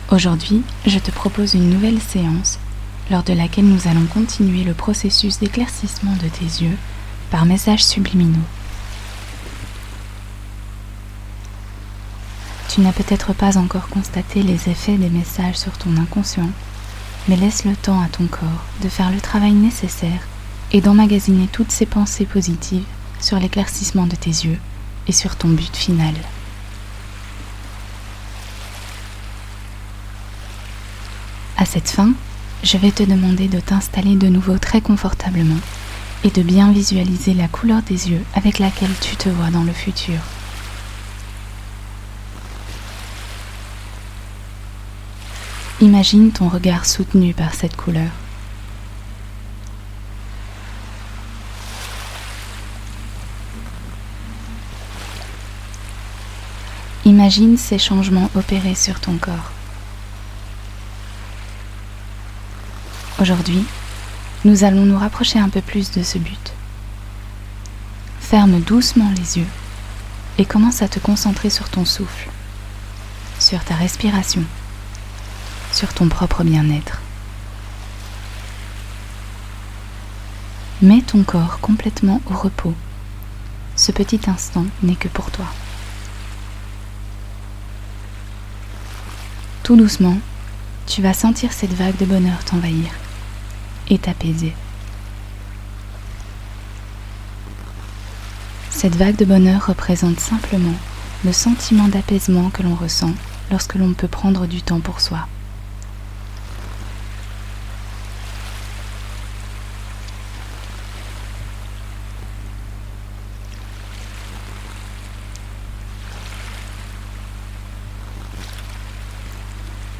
Aujourd'hui, je te propose une nouvelle séance lors de laquelle nous allons continuer le processus d'éclaircissement de tes yeux par messages subliminaux. Tu n'as peut-être pas encore constaté les effets des messages sur ton inconscient, mais laisse le temps à ton corps de faire le travail nécessaire et d'emmagasiner toutes ces pensées positives sur l'éclaircissement de tes yeux et sur ton but final. À cette fin, je vais te demander de t'installer de nouveau très confortablement et de bien visualiser la couleur des yeux avec laquelle tu te vois dans le futur. Imagine ton regard soutenu par cette couleur. Imagine ces changements opérés sur ton corps. Aujourd'hui, nous allons nous rapprocher un peu plus de ce but. Ferme doucement les yeux et commence à te concentrer sur ton souffle, sur ta respiration, sur ton propre bien-être. Mets ton corps complètement au repos. Ce petit instant n'est que pour toi. Tout doucement, tu vas sentir cette vague de bonheur t'envahir et t'apaiser. Cette vague de bonheur représente simplement le sentiment d'apaisement que l'on ressent lorsque l'on peut prendre du temps pour soi.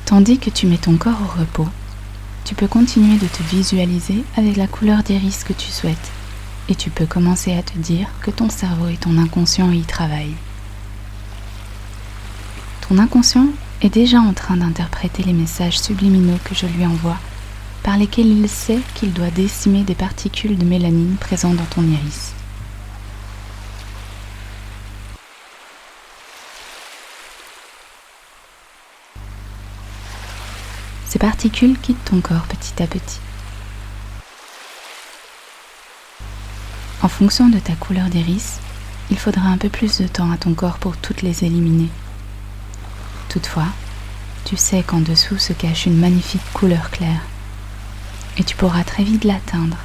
Tandis que tu mets ton corps au repos, tu peux continuer de te visualiser avec la couleur d'iris que tu souhaites et tu peux commencer à te dire que ton cerveau et ton inconscient y travaillent. Ton inconscient est déjà en train d'interpréter les messages subliminaux que je lui envoie, par lesquels il sait qu'il doit décimer des particules de mélanine présentes dans ton iris. Ces particules quittent ton corps petit à petit. En fonction de ta couleur d'iris, il faudra un peu plus de temps à ton corps pour toutes les éliminer. Toutefois, tu sais qu'en dessous se cache une magnifique couleur claire et tu pourras très vite l'atteindre.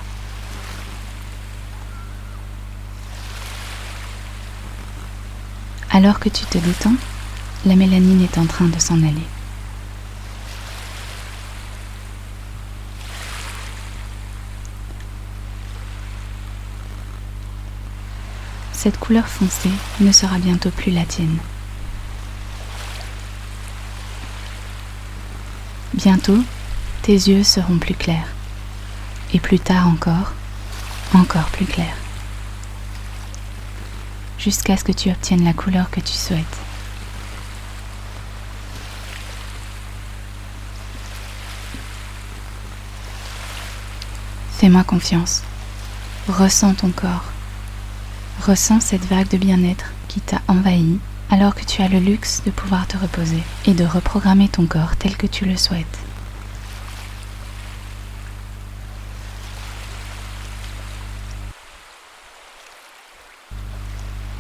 Alors que tu te détends, la mélanine est en train de s'en aller. Cette couleur foncée ne sera bientôt plus la tienne. Bientôt, tes yeux seront plus clairs. Et plus tard encore plus clairs. Jusqu'à ce que tu obtiennes la couleur que tu souhaites. Fais-moi confiance. Ressens ton corps. Ressens cette vague de bien-être qui t'a envahi alors que tu as le luxe de pouvoir te reposer et de reprogrammer ton corps tel que tu le souhaites.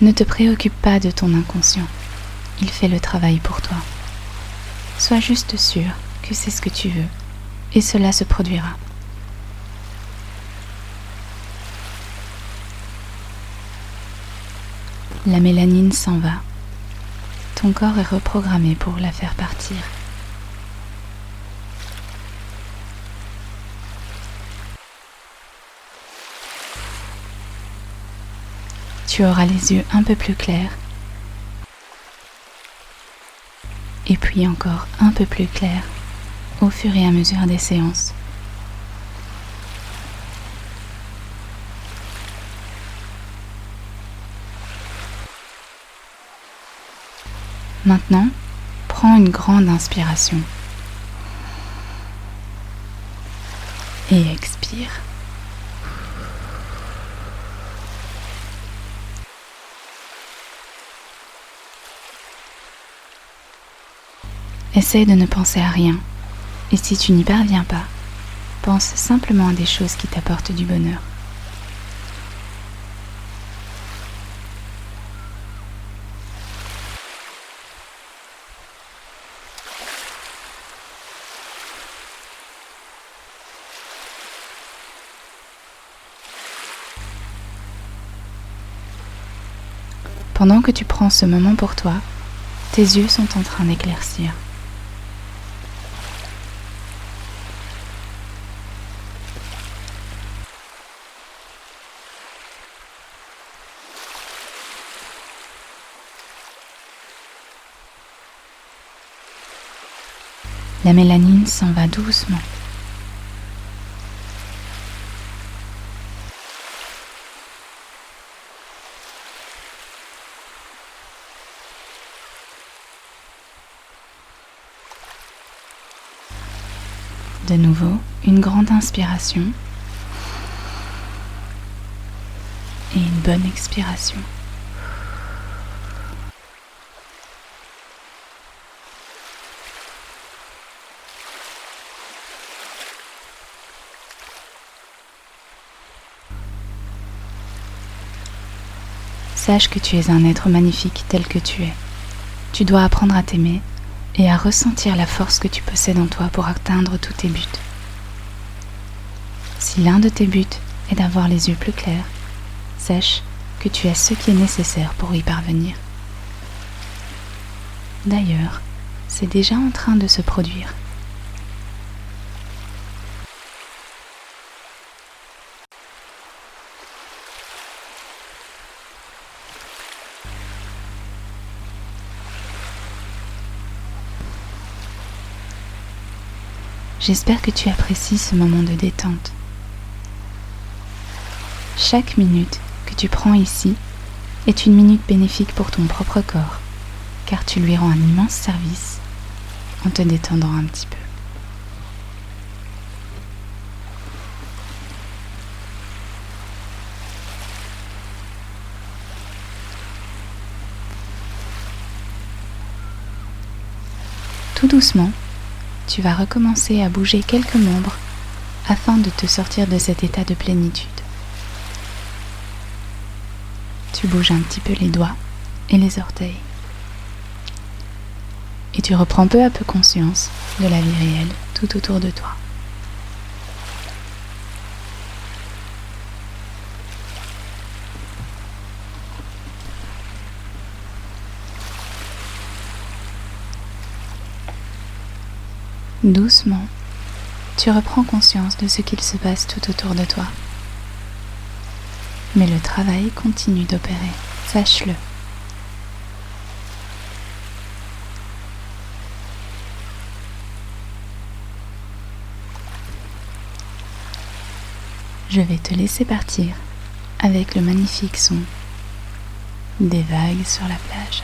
Ne te préoccupe pas de ton inconscient, il fait le travail pour toi. Sois juste sûr que c'est ce que tu veux et cela se produira. La mélanine s'en va. Ton corps est reprogrammé pour la faire partir. Tu auras les yeux un peu plus clairs. Et puis encore un peu plus clairs au fur et à mesure des séances. Maintenant, prends une grande inspiration et expire. Essaye de ne penser à rien, et si tu n'y parviens pas, pense simplement à des choses qui t'apportent du bonheur. Pendant que tu prends ce moment pour toi, tes yeux sont en train d'éclaircir. La mélanine s'en va doucement. De nouveau, une grande inspiration et une bonne expiration. Sache que tu es un être magnifique tel que tu es. Tu dois apprendre à t'aimer et à ressentir la force que tu possèdes en toi pour atteindre tous tes buts. Si l'un de tes buts est d'avoir les yeux plus clairs, sache que tu as ce qui est nécessaire pour y parvenir. D'ailleurs, c'est déjà en train de se produire. J'espère que tu apprécies ce moment de détente. Chaque minute que tu prends ici est une minute bénéfique pour ton propre corps, car tu lui rends un immense service en te détendant un petit peu. Tout doucement, tu vas recommencer à bouger quelques membres afin de te sortir de cet état de plénitude. Tu bouges un petit peu les doigts et les orteils. Et tu reprends peu à peu conscience de la vie réelle tout autour de toi. Doucement, tu reprends conscience de ce qu'il se passe tout autour de toi. Mais le travail continue d'opérer, sache-le. Je vais te laisser partir avec le magnifique son des vagues sur la plage.